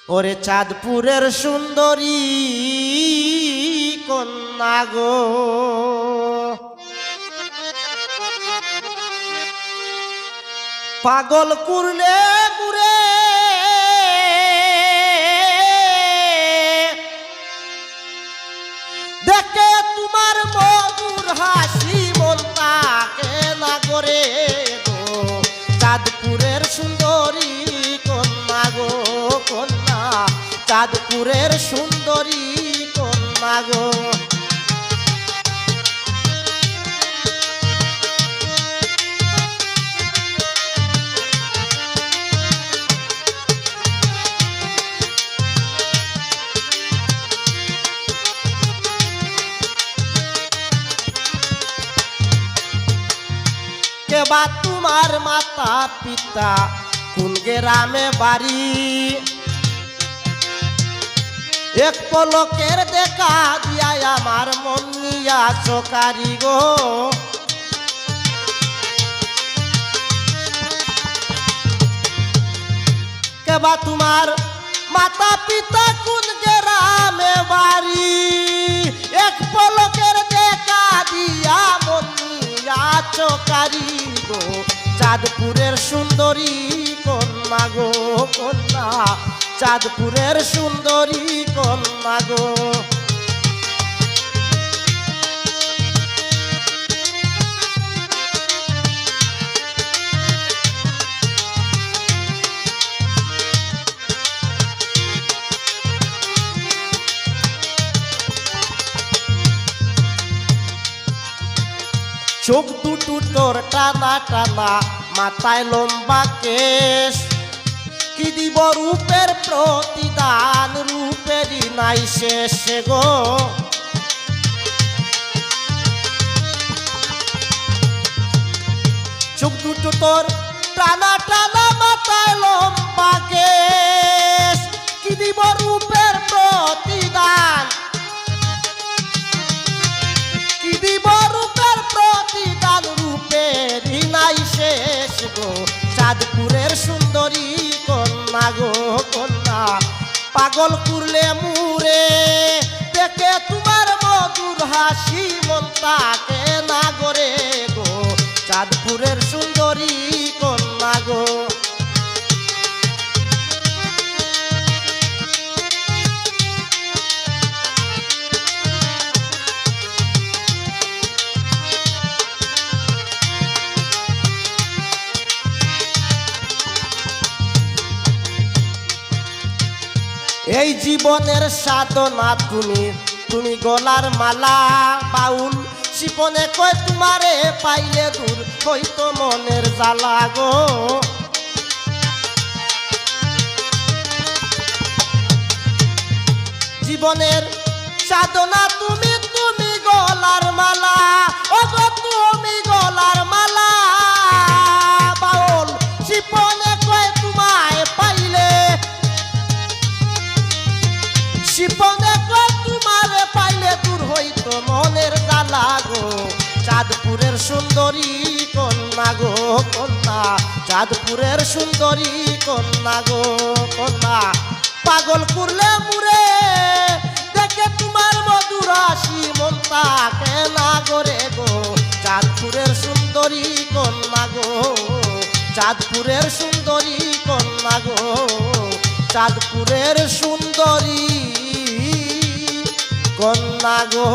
ওরে চাঁদপুরের সুন্দরী কন্যা গো, পাগল করলে মুরে দেখে তোমার মধুর হাসি মন তাকে না করে গো। চাঁদপুরের সুন্দরী কন্যা গো কন্যা, চাঁদপুরের সুন্দরী কন্যা গো। কেবা তোমার মাতা পিতা কোন গ্রামে বাড়ি, এক পলকের দেখা দিয়া আমার মন নিয়া চকারি গো। কেবা তোমার মাতা পিতা কোন গ্রামে বাড়ি, এক পলকের দেখা দিয়া মন নিয়া চকারি গো। চাঁদপুরের সুন্দরী কন্যা গো কন্যা, চাঁদপুরের সুন্দরী কন্যা গো। চোখ দুটো তোর টানা টানা, মাথায় লম্বা কেশ, কি দিব রূপের প্রতিদান, রূপেরই নাই শেষ গো। চোখ দুটো তোর টানা টানা, মাথায় লম্বা কেশ, কি দিব রূপের প্রতিদান, কি দিব রূপের প্রতিদান, রূপেরই নাই শেষ গো। চাঁদপুরের সুন্দরী কন্যা গো কন্যা, পাগল করলে মুরে দেখে তোমার মধুর হাসি মন তাকে না গরে গো। চাঁদপুরের সুন্দরী কন্যা গো। এই জীবনের সাধনা তুমি, তুমি গলার মালা বাউল শিপনে কয় তোমারে পাইলে দূর হইতো মনের জ্বালা গো। জীবনের সাধনা তুমি, তুমি গলার মালা, ও গো তুমি গলার মালা বাউল শিপনে কয় তোমায় পাইলে, শিপনে কয় তোমারে পাইলে দূর হইতো মনের জ্বালা গো। চাঁদপুরের সুন্দরী কন্যা গো কন্যা, চাঁদপুরের সুন্দরী কন্যা গো কন্যা, পাগল করলে মুরে দেখে তোমার মধুর হাসি মন তাকে না গরে গো। চাঁদপুরের সুন্দরী কন্যা গো, চাঁদপুরের সুন্দরী কন্যা গো, চাঁদপুরের সুন্দরী কন্যা গো।